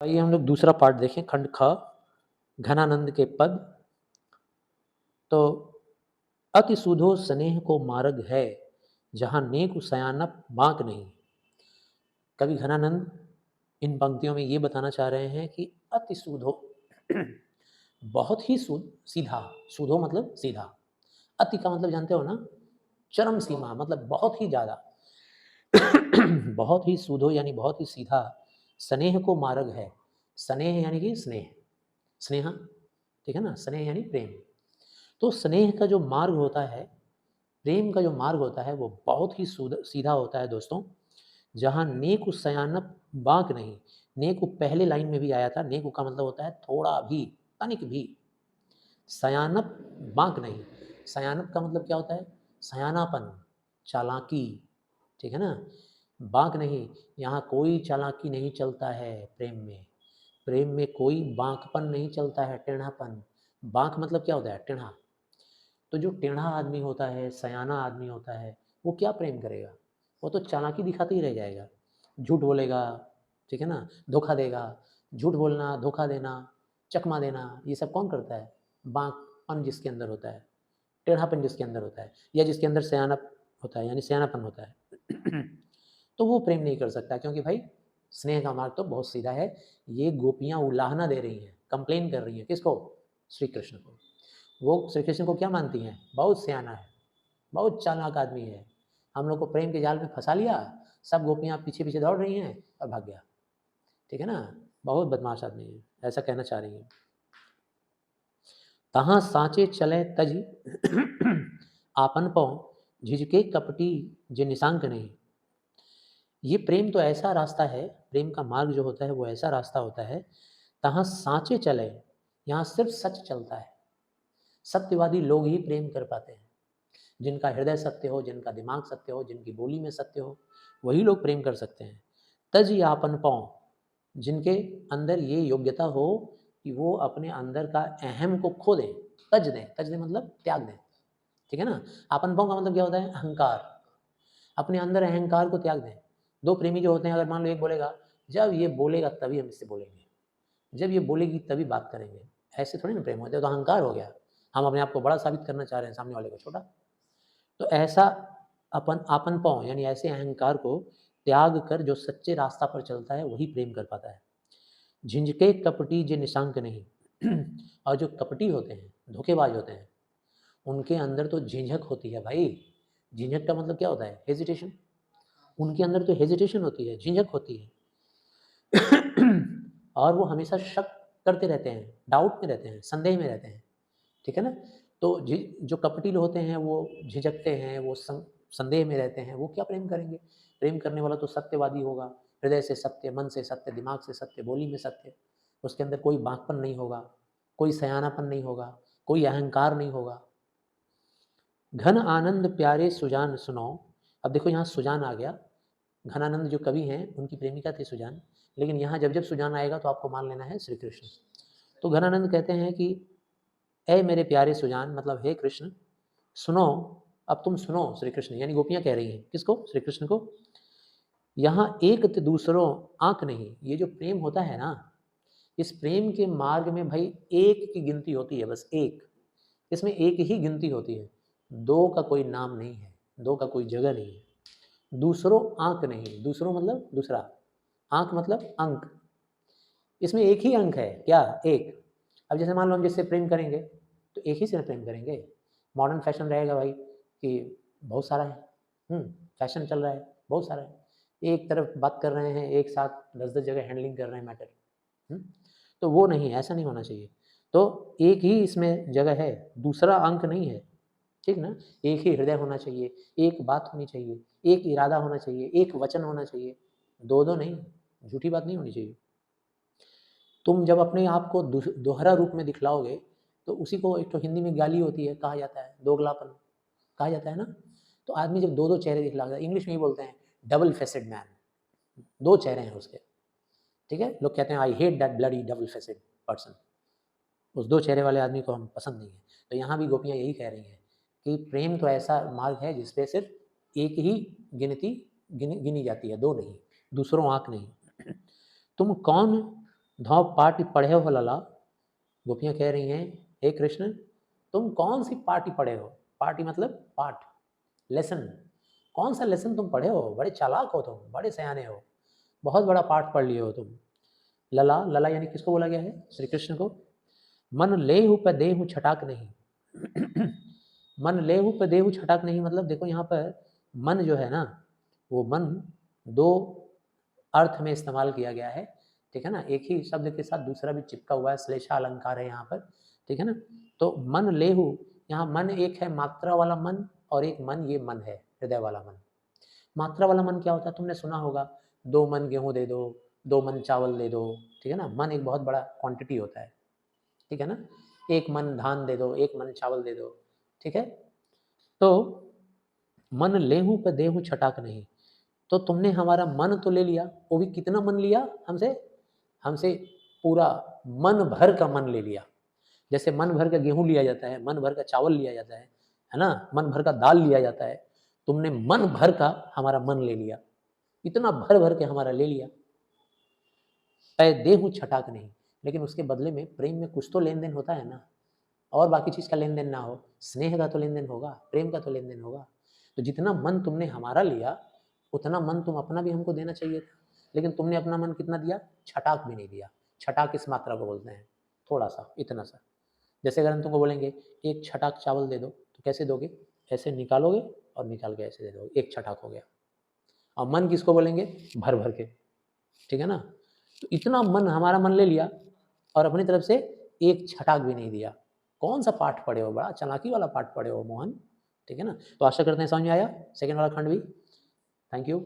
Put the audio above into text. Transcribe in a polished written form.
आइए हम लोग दूसरा पार्ट देखें, खंड ख, घनानंद के पद। तो अति सुधो स्नेह को मार्ग है, जहाँ नेक सयानप बांक नहीं। कवि घनानंद इन पंक्तियों में ये बताना चाह रहे हैं कि अति सुधो बहुत ही सीधा। सुधो मतलब सीधा। अति का मतलब जानते हो ना, चरम सीमा, मतलब बहुत ही ज्यादा। बहुत ही सुधो यानी बहुत ही सीधा। स्नेह को मार्ग है। स्नेह यानी कि स्नेह, स्नेहा, ठीक है ना। स्नेह यानी प्रेम। तो स्नेह का जो मार्ग होता है, प्रेम का जो मार्ग होता है, वो बहुत ही सीधा होता है दोस्तों। जहाँ नेकु सयानप बांक नहीं। नेकु पहले लाइन में भी आया था। नेकु का मतलब होता है थोड़ा भी, तनिक भी। सयानप बांक नहीं। सयानप का मतलब क्या होता है? सयानापन, चालाकी, ठीक है ना। बांक नहीं, यहाँ कोई चालाकी नहीं चलता है प्रेम में। प्रेम में कोई बांकपन नहीं चलता है, टेढ़ापन। बांक मतलब क्या होता है? टेढ़ा। तो जो टेढ़ा आदमी होता है, सयाना आदमी होता है, वो क्या प्रेम करेगा? वो तो चालाकी दिखाते ही रह जाएगा। झूठ बोलेगा, ठीक है ना, धोखा देगा। झूठ बोलना, धोखा देना, चकमा देना, ये सब कौन करता है? बांकपन जिसके अंदर होता है, टेढ़ापन जिसके अंदर होता है, या जिसके अंदर सयानप होता है, यानी सयानापन होता है। तो वो प्रेम नहीं कर सकता, क्योंकि भाई स्नेह का मार्ग तो बहुत सीधा है। ये गोपियां उलाहना दे रही हैं, कंप्लेन कर रही हैं, किसको? श्री कृष्ण को। वो श्री कृष्ण को क्या मानती हैं? बहुत सियाना है, बहुत चालाक आदमी है, हम लोग को प्रेम के जाल में फंसा लिया, सब गोपियां पीछे पीछे दौड़ रही हैं और भाग गया, ठीक है ना। बहुत बदमाश आदमी है, ऐसा कहना चाह रही है। तहाँ सांचे चले तज आपन पौ, झिझके कपटी जे निशांक नहीं। ये प्रेम तो ऐसा रास्ता है, प्रेम का मार्ग जो होता है वो ऐसा रास्ता होता है, तहाँ सांचे चले, यहाँ सिर्फ सच चलता है। सत्यवादी लोग ही प्रेम कर पाते हैं। जिनका हृदय सत्य हो, जिनका दिमाग सत्य हो, जिनकी बोली में सत्य हो, वही लोग प्रेम कर सकते हैं। तज यापन पाओ, जिनके अंदर ये योग्यता हो कि वो अपने अंदर का अहम को खो दें, तज दें। तज दें मतलब त्याग दें, ठीक है ना। आपन पाओ का मतलब क्या होता है? अहंकार। अपने अंदर अहंकार को त्याग दें। दो प्रेमी जो होते हैं, अगर मान लो एक बोलेगा, जब ये बोलेगा तभी हम इससे बोलेंगे, जब ये बोलेगी तभी बात करेंगे, ऐसे थोड़ी ना प्रेम होता है। तो अहंकार हो गया, हम अपने आप को बड़ा साबित करना चाह रहे हैं, सामने वाले को छोटा। तो ऐसा अपन आपन पाओ यानी ऐसे अहंकार को त्याग कर जो सच्चे रास्ता पर चलता है वही प्रेम कर पाता है। झिंझके कपटी जे निशांक नहीं। और जो कपटी होते हैं, धोखेबाज होते हैं, उनके अंदर तो झिझक होती है भाई। झिझक का मतलब क्या होता है? हेजिटेशन। उनके अंदर तो हेजिटेशन होती है, झिझक होती है। और वो हमेशा शक करते रहते हैं, डाउट में रहते हैं, संदेह में रहते हैं, ठीक है ना। तो जो कपटी लोग होते हैं वो झिझकते हैं, वो संदेह में रहते हैं, वो क्या प्रेम करेंगे? प्रेम करने वाला तो सत्यवादी होगा, हृदय से सत्य, मन से सत्य, दिमाग से सत्य, बोली में सत्य। उसके अंदर कोई बांकपन नहीं होगा, कोई सयानापन नहीं होगा, कोई अहंकार नहीं होगा। घन आनंद प्यारे सुजान सुनो। अब देखो यहाँ सुजान आ गया। घनानंद जो कवि हैं उनकी प्रेमिका थी सुजान, लेकिन यहाँ जब जब सुजान आएगा तो आपको मान लेना है श्री कृष्ण। तो घनानंद कहते हैं कि ऐ मेरे प्यारे सुजान, मतलब हे कृष्ण सुनो। अब तुम सुनो, श्री कृष्ण यानी गोपियां कह रही हैं, किसको? श्री कृष्ण को। यहाँ एक दूसरों आंक नहीं। ये जो प्रेम होता है ना, इस प्रेम के मार्ग में भाई एक की गिनती होती है, बस एक। इसमें एक ही गिनती होती है, दो का कोई नाम नहीं है, दो का कोई जगह नहीं है। दूसरों आंक नहीं, दूसरों मतलब दूसरा, आंक मतलब अंक। इसमें एक ही अंक है, क्या? एक। अब जैसे मान लो हम जिससे प्रेम करेंगे तो एक ही से प्रेम करेंगे। मॉडर्न फैशन रहेगा भाई कि बहुत सारा है, फैशन चल रहा है, बहुत सारा है, एक तरफ बात कर रहे हैं, एक साथ 10-10 जगह हैंडलिंग कर रहे हैं मैटर। तो वो नहीं, ऐसा नहीं होना चाहिए। तो एक ही इसमें जगह है, दूसरा अंक नहीं है, ठीक ना। एक ही हृदय होना चाहिए, एक बात होनी चाहिए, एक इरादा होना चाहिए, एक वचन होना चाहिए, दो दो नहीं, झूठी बात नहीं होनी चाहिए। तुम जब अपने आप को दोहरा रूप में दिखलाओगे तो उसी को एक तो हिंदी में गाली होती है, कहा जाता है दोगलापन, कहा जाता है ना। तो आदमी जब दो दो चेहरे दिखलाता है, इंग्लिश में ही बोलते हैं डबल फेसेड मैन, दो चेहरे हैं उसके, ठीक है। लोग कहते हैं I hate that bloody double facet person, उस दो चेहरे वाले आदमी को हम पसंद नहीं है। तो यहाँ भी गोपियाँ यही कह रही हैं कि प्रेम तो ऐसा मार्ग है जिसपे सिर्फ एक ही गिनी जाती है, दो नहीं, दूसरों आँख नहीं। तुम कौन धौ पाठी पढ़े हो लला। गोपियाँ कह रही हैं, हे कृष्ण तुम कौन सी पाठी पढ़े हो? पाठी मतलब पाठ, लेसन। कौन सा लेसन तुम पढ़े हो? बड़े चालाक हो तुम, बड़े सयाने हो, बहुत बड़ा पाठ पढ़ लिए हो तुम। लला, लला यानी किसको बोला गया है? श्री कृष्ण को। मन लेहु पे देहु छटाक नहीं। मन लेहु पे देहु छटाक नहीं मतलब देखो यहाँ पर मन जो है ना, वो मन दो अर्थ में इस्तेमाल किया गया है, ठीक है ना। एक ही शब्द के साथ दूसरा भी चिपका हुआ है, श्लेषा अलंकार है यहाँ पर, ठीक है ना। तो मन लेहु, यहाँ मन एक है मात्रा वाला मन, और एक मन ये मन है हृदय वाला मन। मात्रा वाला मन क्या होता है? तुमने सुना होगा, 2 मन गेहूं दे दो, 2 मन चावल दे दो, ठीक है ना। मन एक बहुत बड़ा क्वांटिटी होता है, ठीक है ना। 1 मन धान दे दो, 1 मन चावल दे दो, ठीक है। तो मन लेहू पे देहू छटाक नहीं, तो तुमने हमारा मन तो ले लिया, वो भी कितना मन लिया हमसे? हमसे पूरा मन भर का मन ले लिया। जैसे मन भर का गेहूं लिया जाता है, मन भर का चावल लिया जाता है ना, मन भर का दाल लिया जाता है। तुमने मन भर का हमारा मन ले लिया, इतना भर भर के हमारा ले लिया। पै देहू छटाक नहीं, लेकिन उसके बदले में प्रेम में कुछ तो लेन देन होता है ना। और बाकी चीज का लेन देन ना हो, स्नेह का तो लेन देन होगा, प्रेम का तो लेन देन होगा। तो जितना मन तुमने हमारा लिया, उतना मन तुम अपना भी हमको देना चाहिए था। लेकिन तुमने अपना मन कितना दिया? छटाक भी नहीं दिया। छटाक इस मात्रा को बोलते हैं, थोड़ा सा, इतना सा। जैसे अगर हम तुमको बोलेंगे एक छटाक चावल दे दो, तो कैसे दोगे? ऐसे निकालोगे और निकाल के ऐसे दे दोगे, एक छटाक हो गया। और मन किसको बोलेंगे? भर भर के, ठीक है ना। तो इतना मन, हमारा मन ले लिया और अपनी तरफ से एक छटाक भी नहीं दिया। कौन सा पाठ पढ़े हो? बड़ा चालाकी वाला पाठ पढ़े हो मोहन, ठीक है ना। तो आशा करते हैं समझ में आया सेकेंड वाला खंड भी। Thank you.